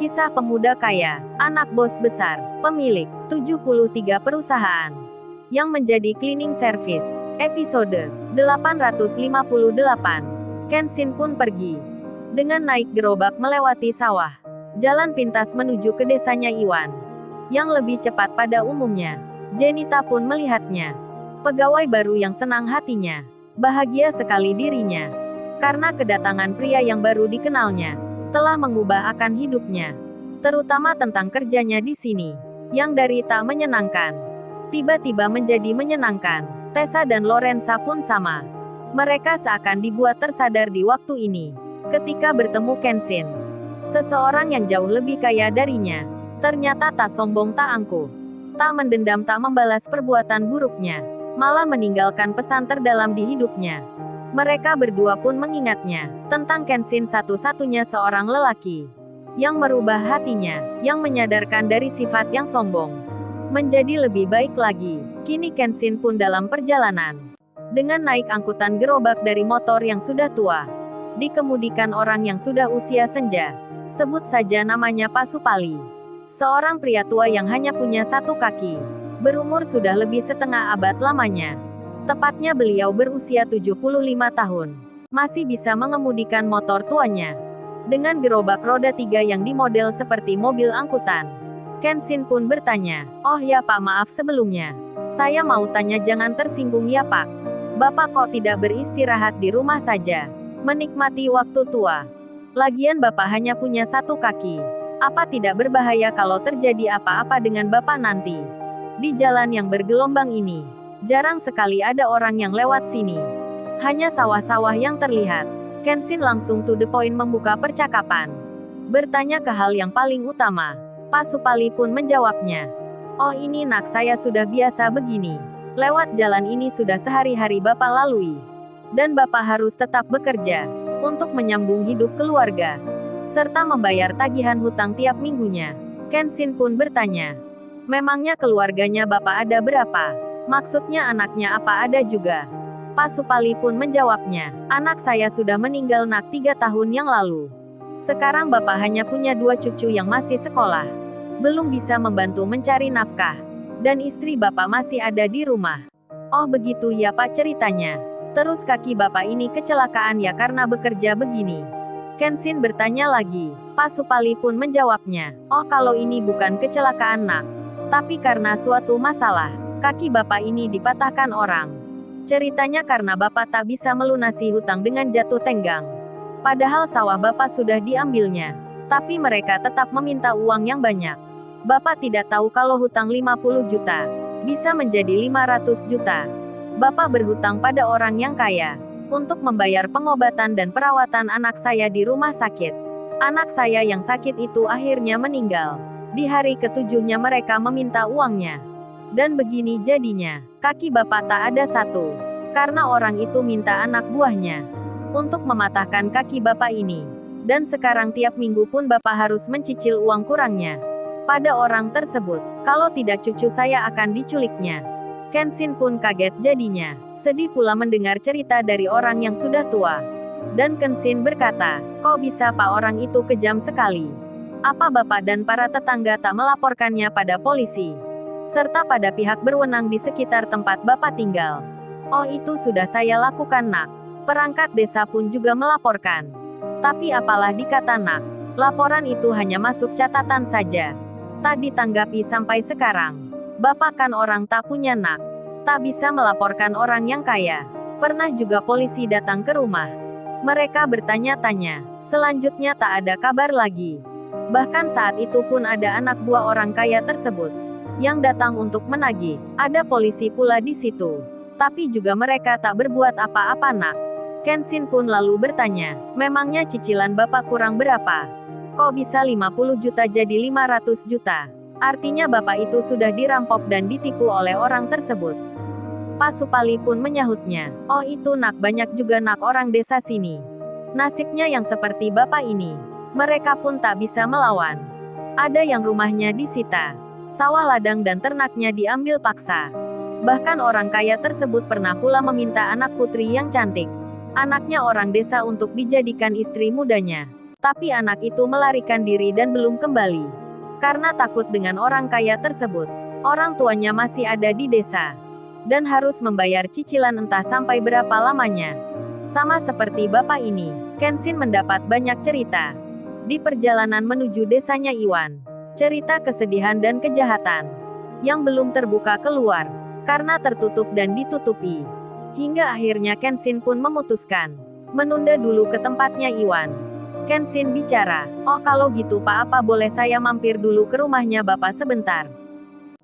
Kisah pemuda kaya, anak bos besar, pemilik 73 perusahaan, yang menjadi cleaning service. Episode 858. Kenshin pun pergi. Dengan naik gerobak melewati sawah. Jalan pintas menuju ke desanya Iwan. Yang lebih cepat pada umumnya. Jenita pun melihatnya. Pegawai baru yang senang hatinya. Bahagia sekali dirinya. Karena kedatangan pria yang baru dikenalnya telah mengubah akan hidupnya. Terutama tentang kerjanya di sini. Yang dari tak menyenangkan, tiba-tiba menjadi menyenangkan. Tessa dan Lorenza pun sama. Mereka seakan dibuat tersadar di waktu ini. Ketika bertemu Kenshin. Seseorang yang jauh lebih kaya darinya. Ternyata tak sombong tak angkuh. Tak mendendam tak membalas perbuatan buruknya. Malah meninggalkan pesan terdalam di hidupnya. Mereka berdua pun mengingatnya, tentang Kenshin satu-satunya seorang lelaki. Yang merubah hatinya, yang menyadarkan dari sifat yang sombong. Menjadi lebih baik lagi. Kini Kenshin pun dalam perjalanan. Dengan naik angkutan gerobak dari motor yang sudah tua. Dikemudikan orang yang sudah usia senja. Sebut saja namanya Pak Supali. Seorang pria tua yang hanya punya satu kaki. Berumur sudah lebih setengah abad lamanya. Tepatnya beliau berusia 75 tahun. Masih bisa mengemudikan motor tuanya. Dengan gerobak roda 3 yang dimodel seperti mobil angkutan. Kenshin pun bertanya, "Oh ya Pak, maaf sebelumnya. Saya mau tanya, jangan tersinggung ya Pak. Bapak kok tidak beristirahat di rumah saja? Menikmati waktu tua. Lagian Bapak hanya punya satu kaki. Apa tidak berbahaya kalau terjadi apa-apa dengan Bapak nanti? Di jalan yang bergelombang ini. Jarang sekali ada orang yang lewat sini. Hanya sawah-sawah yang terlihat." Kenshin langsung to the point membuka percakapan. Bertanya ke hal yang paling utama. Pak Supali pun menjawabnya. "Oh ini nak, saya sudah biasa begini. Lewat jalan ini sudah sehari-hari Bapak lalui. Dan Bapak harus tetap bekerja. Untuk menyambung hidup keluarga. Serta membayar tagihan hutang tiap minggunya." Kenshin pun bertanya. "Memangnya keluarganya Bapak ada berapa? Maksudnya anaknya apa ada juga?" Pak Supali pun menjawabnya, "Anak saya sudah meninggal nak 3 tahun yang lalu. Sekarang Bapak hanya punya 2 cucu yang masih sekolah. Belum bisa membantu mencari nafkah. Dan istri Bapak masih ada di rumah." "Oh begitu ya Pak ceritanya. Terus kaki Bapak ini kecelakaan ya karena bekerja begini?" Kenshin bertanya lagi. Pak Supali pun menjawabnya, "Oh kalau ini bukan kecelakaan nak. Tapi karena suatu masalah. Kaki Bapak ini dipatahkan orang. Ceritanya karena Bapak tak bisa melunasi hutang dengan jatuh tenggang. Padahal sawah Bapak sudah diambilnya. Tapi mereka tetap meminta uang yang banyak. Bapak tidak tahu kalau hutang 50 juta. Bisa menjadi 500 juta. Bapak berhutang pada orang yang kaya. Untuk membayar pengobatan dan perawatan anak saya di rumah sakit. Anak saya yang sakit itu akhirnya meninggal. Di hari ketujuhnya mereka meminta uangnya. Dan begini jadinya, kaki Bapak tak ada satu. Karena orang itu minta anak buahnya untuk mematahkan kaki Bapak ini. Dan sekarang tiap minggu pun Bapak harus mencicil uang kurangnya pada orang tersebut. Kalau tidak cucu saya akan diculiknya." Kenshin pun kaget jadinya. Sedih pula mendengar cerita dari orang yang sudah tua. Dan Kenshin berkata, "Kok bisa Pak, orang itu kejam sekali? Apa Bapak dan para tetangga tak melaporkannya pada polisi? Serta pada pihak berwenang di sekitar tempat Bapak tinggal?" "Oh itu sudah saya lakukan nak. Perangkat desa pun juga melaporkan. Tapi apalah dikata nak. Laporan itu hanya masuk catatan saja. Tak ditanggapi sampai sekarang. Bapak kan orang tak punya nak. Tak bisa melaporkan orang yang kaya." Pernah juga polisi datang ke rumah. Mereka bertanya-tanya. Selanjutnya tak ada kabar lagi. Bahkan saat itu pun ada anak buah orang kaya tersebut yang datang untuk menagih. Ada polisi pula di situ. Tapi juga mereka tak berbuat apa-apa nak. Kenshin pun lalu bertanya, "Memangnya cicilan Bapak kurang berapa? Kok bisa 50 juta jadi 500 juta? Artinya Bapak itu sudah dirampok dan ditipu oleh orang tersebut." Pak Supali pun menyahutnya, "Oh itu nak, banyak juga nak orang desa sini. Nasibnya yang seperti Bapak ini. Mereka pun tak bisa melawan. Ada yang rumahnya disita. Sawah ladang dan ternaknya diambil paksa. Bahkan orang kaya tersebut pernah pula meminta anak putri yang cantik. Anaknya orang desa untuk dijadikan istri mudanya. Tapi anak itu melarikan diri dan belum kembali. Karena takut dengan orang kaya tersebut. Orang tuanya masih ada di desa. Dan harus membayar cicilan entah sampai berapa lamanya. Sama seperti bapak ini, Kenshin mendapat banyak cerita. Di perjalanan menuju desanya Iwan. Cerita kesedihan dan kejahatan. Yang belum terbuka keluar. Karena tertutup dan ditutupi. Hingga akhirnya Kenshin pun memutuskan. Menunda dulu ke tempatnya Iwan. Kenshin bicara, "Oh kalau gitu Pak, apa boleh saya mampir dulu ke rumahnya Bapak sebentar?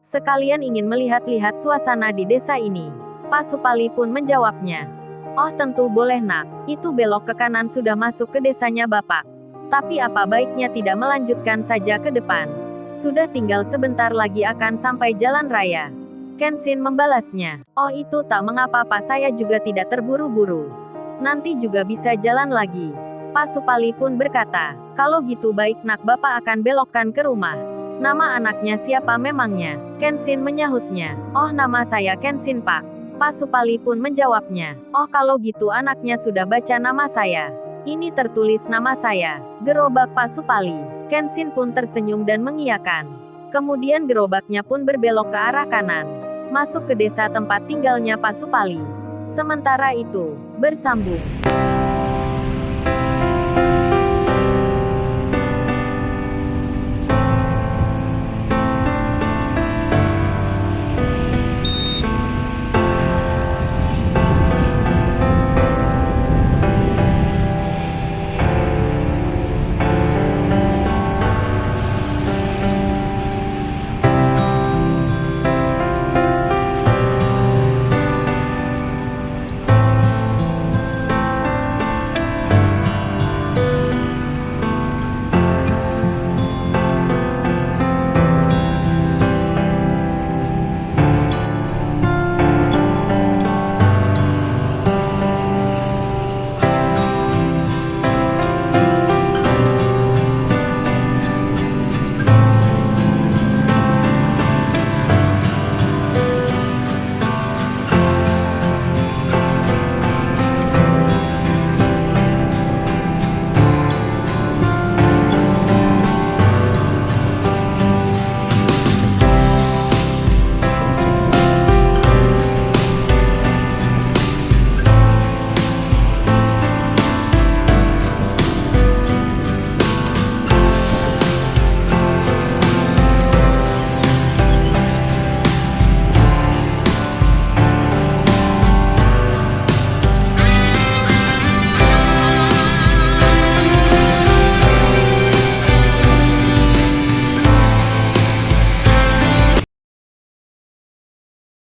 Sekalian ingin melihat-lihat suasana di desa ini." Pak Supali pun menjawabnya, "Oh tentu boleh nak, itu belok ke kanan sudah masuk ke desanya Bapak. Tapi apa baiknya tidak melanjutkan saja ke depan? Sudah tinggal sebentar lagi akan sampai jalan raya." Kenshin membalasnya, "Oh itu tak mengapa Pak, saya juga tidak terburu-buru. Nanti juga bisa jalan lagi." Pak Supali pun berkata, "Kalau gitu baik nak, Bapak akan belokkan ke rumah." "Nama anaknya siapa memangnya?" Kenshin menyahutnya, "Oh nama saya Kenshin Pak." Pak Supali pun menjawabnya, "Oh kalau gitu anaknya sudah baca nama saya. Ini tertulis nama saya." Gerobak Pak Supali. Kenshin pun tersenyum dan mengiyakan. Kemudian gerobaknya pun berbelok ke arah kanan. Masuk ke desa tempat tinggalnya Pak Supali. Sementara itu, bersambung.